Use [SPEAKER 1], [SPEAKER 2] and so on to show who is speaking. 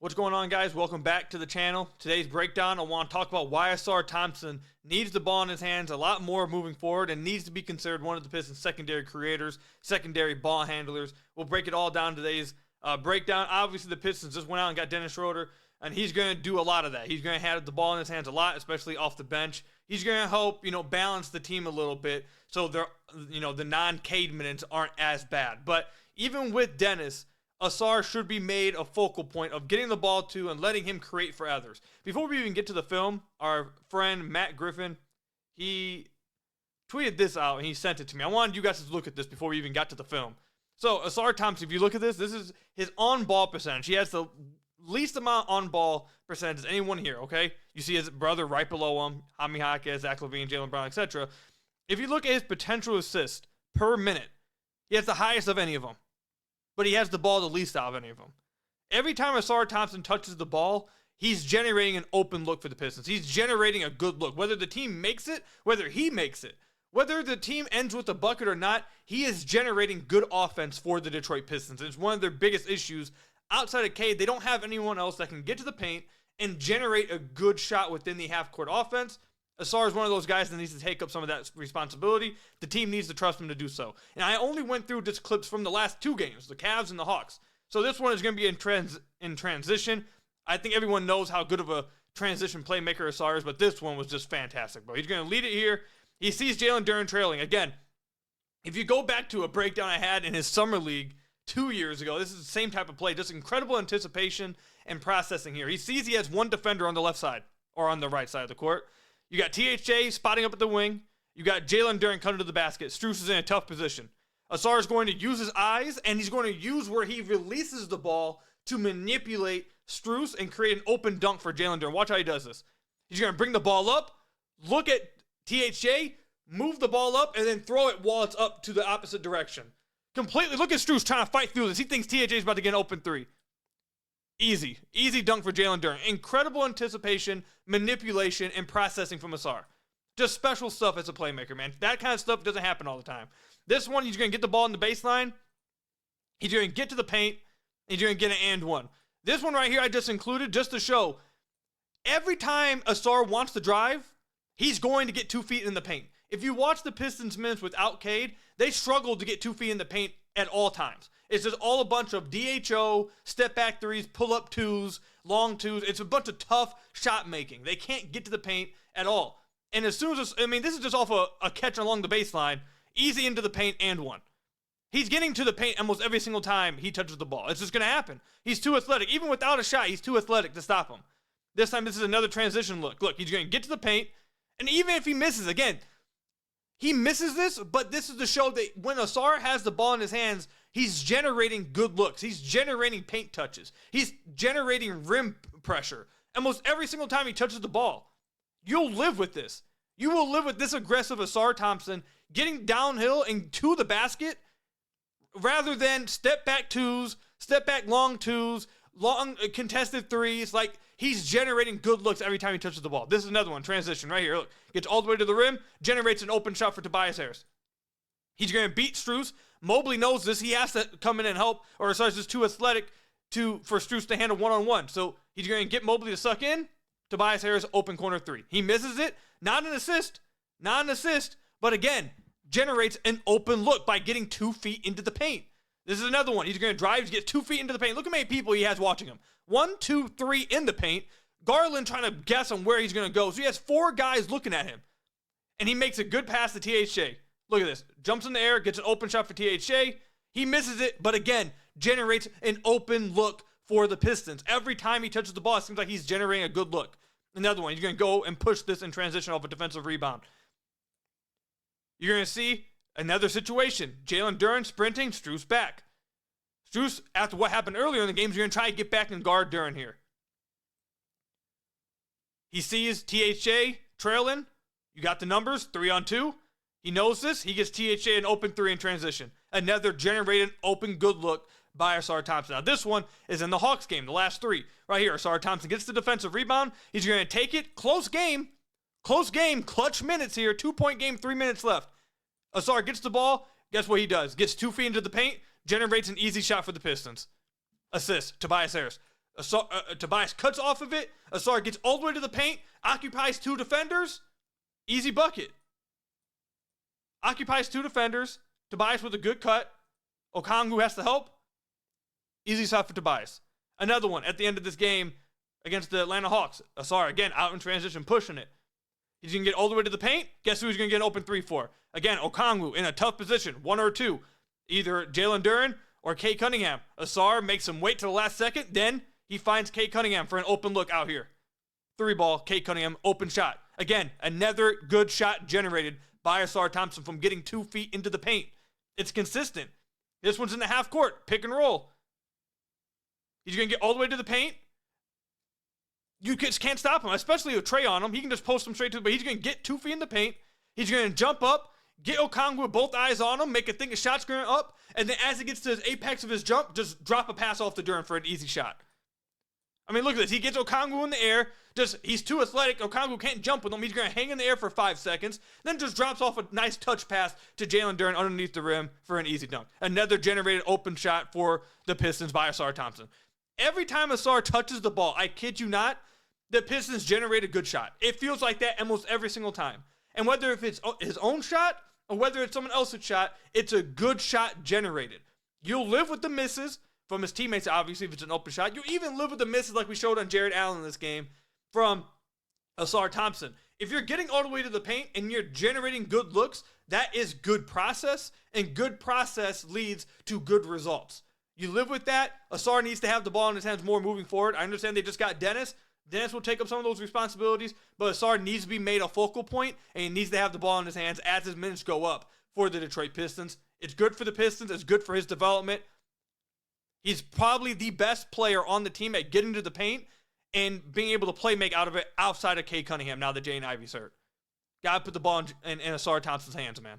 [SPEAKER 1] What's going on, guys? Welcome back to the channel. Today's breakdown, I want to talk about why Ausar Thompson needs the ball in his hands a lot more moving forward and needs to be considered one of the Pistons' secondary creators, secondary ball handlers. We'll break it all down in today's breakdown. Obviously, the Pistons just went out and got Dennis Schroeder, and he's going to do a lot of that. He's going to have the ball in his hands a lot, especially off the bench. He's going to help, balance the team a little bit so they're, the non-Cade minutes aren't as bad. But even with Dennis, Ausar should be made a focal point of getting the ball to and letting him create for others. Before we even get to the film, our friend Matt Griffin, he tweeted this out and he sent it to me. I wanted you guys to look at this before we even got to the film. So Ausar Thompson, if you look at this is his on-ball percentage. He has the least amount on-ball percentage as anyone here, okay? You see his brother right below him, Jaime Jaquez, Zach LaVine, Jaylen Brown, etc. If you look at his potential assist per minute, he has the highest of any of them. But he has the ball the least out of any of them. Every time Ausar Thompson touches the ball, he's generating an open look for the Pistons. He's generating a good look. Whether the team makes it, whether he makes it, whether the team ends with a bucket or not, he is generating good offense for the Detroit Pistons. It's one of their biggest issues. Outside of Cade, they don't have anyone else that can get to the paint and generate a good shot within the half-court offense. Ausar is one of those guys that needs to take up some of that responsibility. The team needs to trust him to do so. And I only went through just clips from the last two games, the Cavs and the Hawks. So this one is going to be in transition. I think everyone knows how good of a transition playmaker Ausar is, but this one was just fantastic, bro. He's going to lead it here. He sees Jalen Duren trailing. Again, if you go back to a breakdown I had in his summer league 2 years ago, this is the same type of play, just incredible anticipation and processing here. He sees he has one defender on the left side or on the right side of the court. You got THJ spotting up at the wing. You got Jalen Duren cutting to the basket. Strus is in a tough position. Ausar is going to use his eyes, and he's going to use where he releases the ball to manipulate Strus and create an open dunk for Jalen Duren. Watch how he does this. He's going to bring the ball up, look at THJ, move the ball up, and then throw it while it's up to the opposite direction. Completely. Look at Strus trying to fight through this. He thinks THJ is about to get an open three. Easy dunk for Jalen Duren. Incredible anticipation, manipulation, and processing from Ausar. Just special stuff as a playmaker, man. That kind of stuff doesn't happen all the time. This one, he's going to get the ball in the baseline. He's going to get to the paint. He's going to get an and one. This one right here I just included just to show every time Ausar wants to drive, he's going to get 2 feet in the paint. If you watch the Pistons minutes without Cade, they struggled to get 2 feet in the paint at all times. It's just all a bunch of DHO, step back threes, pull up twos, long twos. It's a bunch of tough shot making. They can't get to the paint at all. And as soon as, this is just off a catch along the baseline, easy into the paint and one. He's getting to the paint almost every single time he touches the ball. It's just going to happen. He's too athletic. Even without a shot, he's too athletic to stop him. This time, this is another transition look. Look, he's going to get to the paint. And even if he misses, again, he misses this, but this is to show that when Ausar has the ball in his hands, he's generating good looks. He's generating paint touches. He's generating rim pressure. Almost every single time he touches the ball. You'll live with this. You will live with this aggressive Ausar Thompson getting downhill and to the basket rather than step back twos, step back long twos, long contested threes. Like, he's generating good looks every time he touches the ball. This is another one, transition right here. Look, gets all the way to the rim, generates an open shot for Tobias Harris. He's going to beat Strus. Mobley knows this. He has to come in and help, or Ausar's just too athletic for Strus to handle one-on-one. So he's going to get Mobley to suck in. Tobias Harris, open corner three. He misses it. Not an assist, but again, generates an open look by getting 2 feet into the paint. This is another one. He's going to drive, he gets 2 feet into the paint. Look how many people he has watching him. 1, 2, 3 in the paint. Garland trying to guess on where he's going to go. So he has 4 guys looking at him. And he makes a good pass to THJ. Look at this. Jumps in the air, gets an open shot for THJ. He misses it, but again, generates an open look for the Pistons. Every time he touches the ball, it seems like he's generating a good look. Another one. He's going to go and push this in transition off a defensive rebound. You're going to see another situation. Jalen Duren sprinting, Strus back. Strus, after what happened earlier in the games, you're going to try to get back and guard Duren here. He sees THJ trailing. You got the numbers, 3-on-2. He knows this. He gets THJ an open three in transition. Another generated open good look by Ausar Thompson. Now this one is in the Hawks game, the last 3. Right here, Ausar Thompson gets the defensive rebound. He's going to take it. Close game, clutch minutes here. 2-point game, 3 minutes left. Ausar gets the ball. Guess what he does? Gets 2 feet into the paint, generates an easy shot for the Pistons. Assist, Tobias Harris. Tobias cuts off of it. Ausar gets all the way to the paint, occupies 2 defenders. Easy bucket. Occupies 2 defenders. Tobias with a good cut. Okongwu has to help. Easy shot for Tobias. Another one at the end of this game against the Atlanta Hawks. Ausar, again, out in transition, pushing it. He's going to get all the way to the paint. Guess who he's going to get an open 3 for? Again, Okongwu in a tough position, 1 or 2. Either Jalen Duren or Cade Cunningham. Ausar makes him wait to the last second. Then he finds Cade Cunningham for an open look out here. 3 ball, Cade Cunningham, open shot. Again, another good shot generated by Ausar Thompson from getting 2 feet into the paint. It's consistent. This one's in the half court, pick and roll. He's going to get all the way to the paint. You just can't stop him, especially with Trey on him. He can just post him straight to the, but he's going to get 2 feet in the paint. He's going to jump up, get Okongwu with both eyes on him, make a think a shot's going up, and then as he gets to his apex of his jump, just drop a pass off to Duren for an easy shot. I mean, look at this. He gets Okongwu in the air. He's too athletic. Okongwu can't jump with him. He's going to hang in the air for 5 seconds, then just drops off a nice touch pass to Jalen Duren underneath the rim for an easy dunk. Another generated open shot for the Pistons by Ausar Thompson. Every time Ausar touches the ball, I kid you not, the Pistons generate a good shot. It feels like that almost every single time. And whether if it's his own shot or whether it's someone else's shot, it's a good shot generated. You'll live with the misses from his teammates, obviously, if it's an open shot. You'll even live with the misses like we showed on Jared Allen in this game from Ausar Thompson. If you're getting all the way to the paint and you're generating good looks, that is good process, and good process leads to good results. You live with that. Ausar needs to have the ball in his hands more moving forward. I understand they just got Dennis. Dennis will take up some of those responsibilities, but Ausar needs to be made a focal point, and he needs to have the ball in his hands as his minutes go up for the Detroit Pistons. It's good for the Pistons. It's good for his development. He's probably the best player on the team at getting to the paint and being able to play make out of it outside of Cade Cunningham now that Jaden Ivey's hurt. Got to put the ball in Ausar Thompson's hands, man.